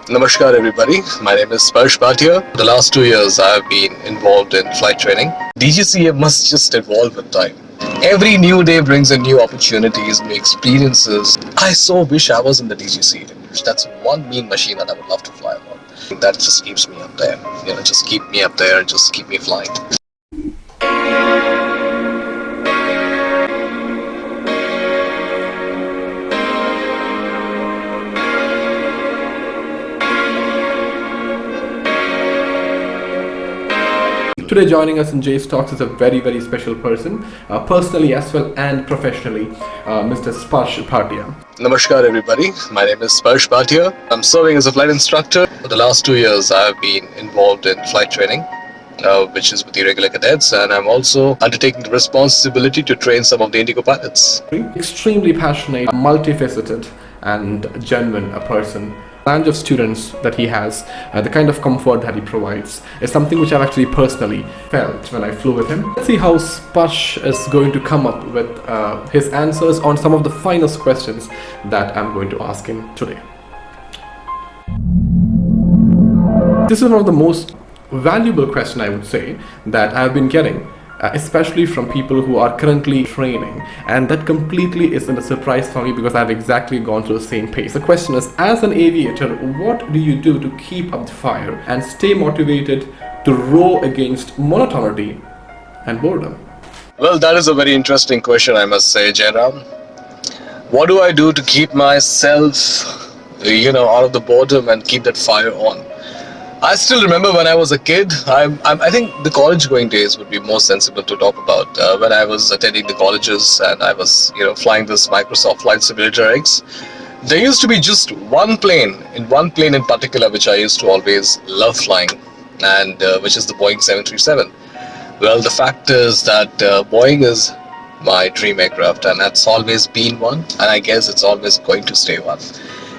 Namaskar everybody, my name is Sparsh Bhatia. For the last 2 years I have been involved in flight training. DGCA must just evolve with time. Every new day brings in new opportunities, new experiences. I so wish I was in the DGCA. That's one mean machine that I would love to fly on. That just keeps me up there. Just keep me up there, just keep me flying. Today joining us in STALKS is a very special person, personally as well and professionally, Mr. Sparsh Bhatia. Namaskar everybody, my name is Sparsh Bhatia. I'm serving as a flight instructor. For the last 2 years I have been involved in flight training, which is with the regular cadets, and I'm also undertaking the responsibility to train some of the Indigo pilots. Extremely passionate, multifaceted and genuine a person. The range of students that he has, the kind of comfort that he provides is something which I've actually personally felt when I flew with him. Let's see how Sparsh is going to come up with his answers on some of the finest questions that I'm going to ask him today. This is one of the most valuable questions, I would say, that I've been getting, especially from people who are currently training, and that completely isn't a surprise for me because I've exactly gone through the same pace. The question is, as an aviator, what do you do to keep up the fire and stay motivated to row against monotonity and boredom? Well, that is a very interesting question, I must say, Jairam. What do I do to keep myself, out of the boredom and keep that fire on? I still remember when I was a kid. I think the college going days would be more sensible to talk about. When I was attending the colleges and I was, flying this Microsoft Flight Simulator X, there used to be just one plane in particular which I used to always love flying, and which is the Boeing 737. Well, the fact is that Boeing is my dream aircraft, and that's always been one, and I guess it's always going to stay one.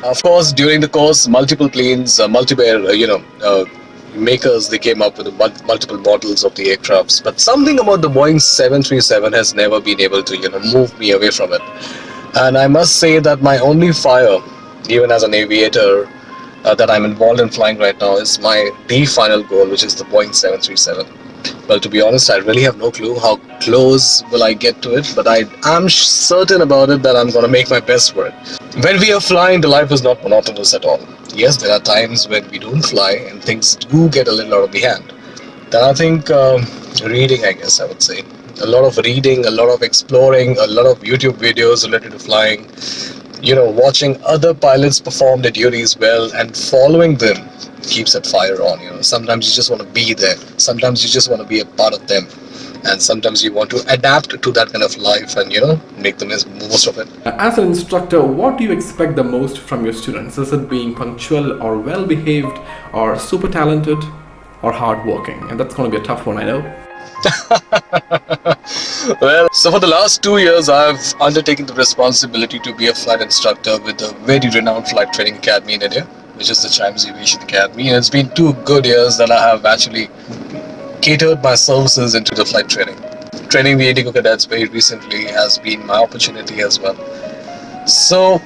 Of course, during the course, multiple planes, makers, they came up with multiple models of the aircrafts. But something about the Boeing 737 has never been able to, move me away from it. And I must say that my only fire, even as an aviator, that I'm involved in flying right now, is the final goal, which is the Boeing 737. Well, to be honest, I really have no clue how close will I get to it, but I am certain about it that I'm going to make my best for it. When we are flying, the life is not monotonous at all. Yes, there are times when we don't fly and things do get a little out of the hand. Then I think reading, I guess I would say. A lot of reading, a lot of exploring, a lot of YouTube videos related to flying. Watching other pilots perform their duties well and following them keeps that fire on. Sometimes you just want to be there. Sometimes you just want to be a part of them. And sometimes you want to adapt to that kind of life and, make the most of it. As an instructor, what do you expect the most from your students? Is it being punctual or well-behaved or super talented or hardworking? And that's going to be a tough one, I know. Well, so for the last 2 years, I've undertaken the responsibility to be a flight instructor with a very renowned flight training academy in India, which is the Chimes Aviation Academy. And it's been 2 good years that I have actually catered my services into the flight training. Training the Indigo cadets very recently has been my opportunity as well. So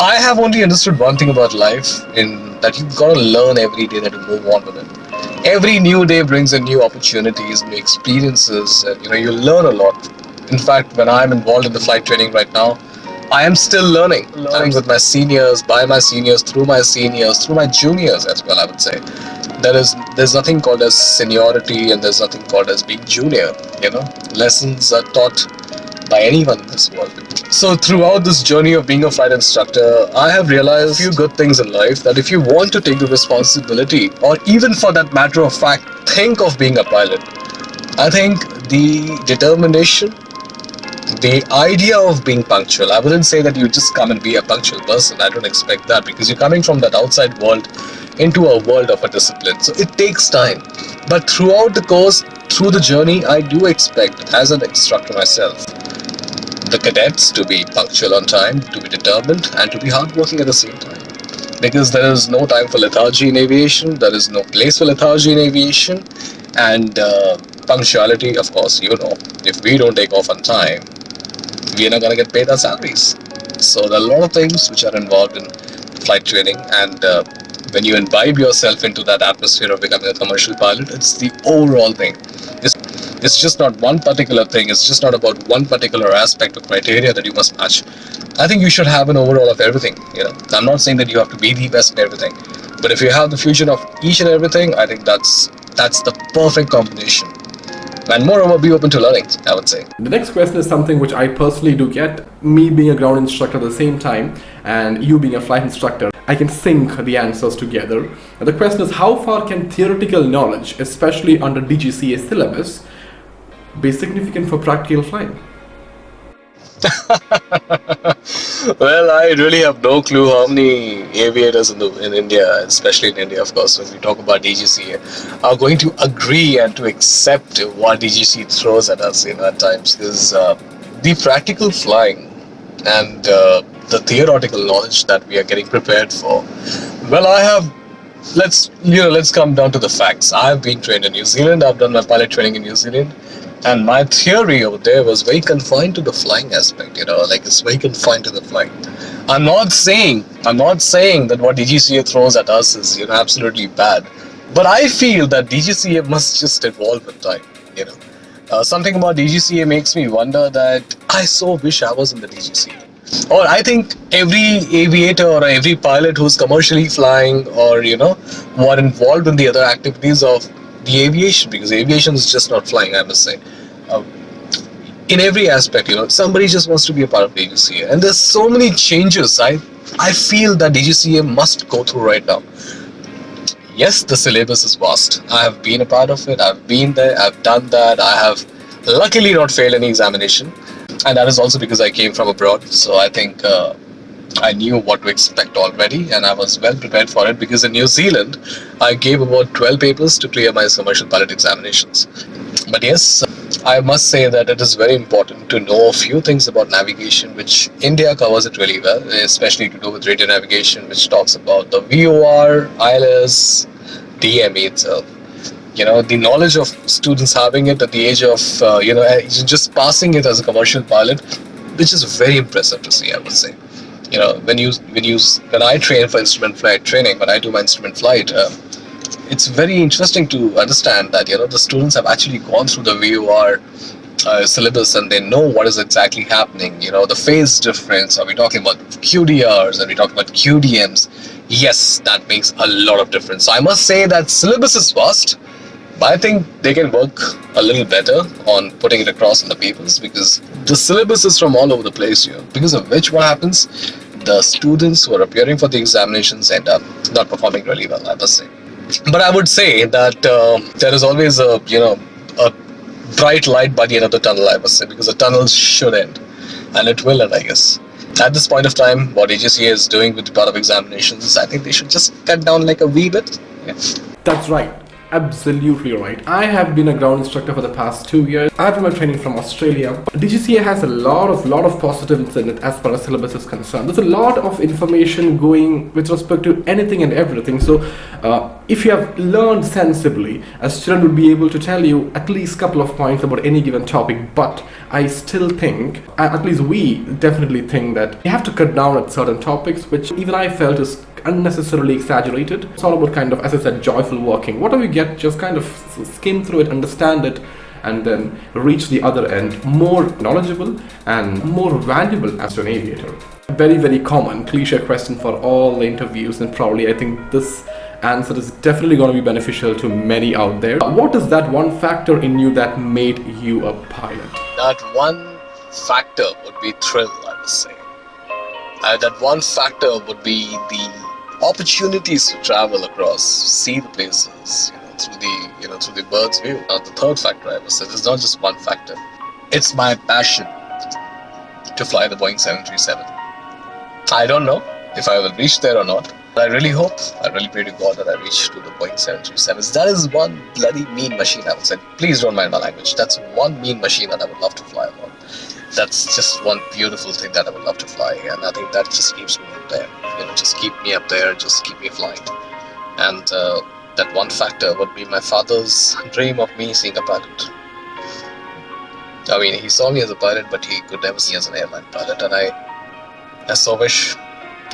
I have only understood one thing about life, in that you've got to learn every day that you move on with it. Every new day brings in new opportunities, new experiences, and you learn a lot. In fact, when I'm involved in the flight training right now, I am still learning with my seniors, by my seniors, through my juniors as well, I would say. There's nothing called as seniority, and there's nothing called as being junior. Lessons are taught by anyone in this world. So throughout this journey of being a flight instructor, I have realized a few good things in life, that if you want to take the responsibility, or even for that matter of fact, think of being a pilot, I think the determination, the idea of being punctual, I wouldn't say that you just come and be a punctual person. I don't expect that, because you're coming from that outside world into a world of a discipline. So it takes time. But throughout the course, through the journey, I do expect, as an instructor myself, the cadets to be punctual on time, to be determined, and to be hardworking at the same time. Because there is no time for lethargy in aviation, there is no place for lethargy in aviation, and punctuality, of course, if we don't take off on time, we are not going to get paid our salaries. So there are a lot of things which are involved in flight training, and when you imbibe yourself into that atmosphere of becoming a commercial pilot, it's the overall thing. It's just not one particular thing. It's just not about one particular aspect or criteria that you must match. I think you should have an overall of everything. I'm not saying that you have to be the best in everything, but if you have the fusion of each and everything, I think that's the perfect combination. And moreover, be open to learning, I would say. The next question is something which I personally do get. Me being a ground instructor at the same time and you being a flight instructor, I can sync the answers together. And the question is, how far can theoretical knowledge, especially under DGCA syllabus, be significant for practical flying? Well, I really have no clue how many aviators in India, especially in India, of course, when we talk about DGCA, are going to agree and to accept what DGC throws at us, at times. Because the practical flying and the theoretical knowledge that we are getting prepared for, well, let's come down to the facts. I've been trained in New Zealand. I've done my pilot training in New Zealand. And my theory over there was very confined to the flying aspect, it's very confined to the flying. I'm not saying that what DGCA throws at us is, absolutely bad. But I feel that DGCA must just evolve with time, Something about DGCA makes me wonder that I so wish I was in the DGCA. Or I think every aviator or every pilot who's commercially flying or, who are involved in the other activities of the aviation, because aviation is just not flying, I must say. In every aspect, somebody just wants to be a part of DGCA. And there's so many changes I feel that DGCA must go through right now. Yes, the syllabus is vast. I have been a part of it. I've been there. I've done that. I have luckily not failed any examination. And that is also because I came from abroad. So I think I knew what to expect already, and I was well prepared for it, because in New Zealand I gave about 12 papers to clear my commercial pilot examinations. But yes, I must say that it is very important to know a few things about navigation, which India covers it really well, especially to do with radio navigation, which talks about the VOR, ILS, DME itself. The knowledge of students having it at the age of just passing it as a commercial pilot, which is very impressive to see, I would say. When I train for instrument flight training, when I do my instrument flight, it's very interesting to understand that the students have actually gone through the VOR syllabus and they know what is exactly happening. The phase difference. Are we talking about QDRs? Are we talking about QDMs? Yes, that makes a lot of difference. So I must say that syllabus is vast, but I think they can work a little better on putting it across in the papers, because the syllabus is from all over the place here. Because of which, what happens? The students who are appearing for the examinations end up not performing really well, I must say. But I would say that there is always a bright light by the end of the tunnel, I must say, because the tunnel should end, and it will end, I guess. At this point of time, what AGCA is doing with the part of examinations, I think they should just cut down like a wee bit. Yeah. That's right. Absolutely right. I have been a ground instructor for the past 2 years. I have done my training from Australia. DGCA has a lot of positives in it as far as syllabus is concerned. There's a lot of information going with respect to anything and everything. So if you have learned sensibly, a student would be able to tell you at least a couple of points about any given topic. But I still think, at least we definitely think, that you have to cut down at certain topics, which even I felt is unnecessarily exaggerated. It's all about kind of, as I said, joyful working. Whatever you get, just kind of skim through it, understand it, and then reach the other end more knowledgeable and more valuable as an aviator. A very, very common cliche question for all the interviews, and probably I think this answer is definitely going to be beneficial to many out there. What is that one factor in you that made you a pilot? That one factor would be thrill, I would say. That one factor would be the opportunities to travel across, see the places, through the bird's view. Now, the third factor, I would say, is not just one factor. It's my passion to fly the Boeing 737. I don't know if I will reach there or not. I really hope, I really pray to God that I reach to the Boeing 737s. That is one bloody mean machine, I would say. Please don't mind my language. That's one mean machine that I would love to fly on. That's just one beautiful thing that I would love to fly, and I think that just keeps me up there. Just keep me up there, just keep me flying. And that one factor would be my father's dream of me seeing a pilot. I mean, he saw me as a pilot, but he could never see me as an airline pilot, and I so wish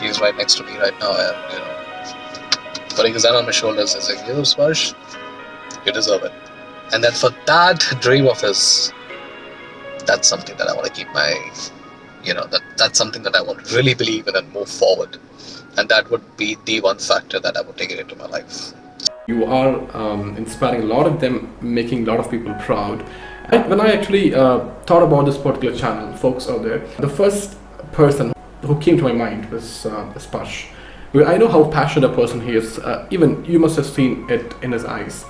he's right next to me right now, and putting his hand on my shoulders and saying, Sparsh, you deserve it. And then for that dream of his, that's something that I want to keep that's something that I want to really believe in and move forward. And that would be the one factor that I would take it into my life. You are inspiring a lot of them, making a lot of people proud. When I actually thought about this particular channel, folks out there, the first person who came to my mind was Sparsh. I know how passionate a person he is. Even you must have seen it in his eyes.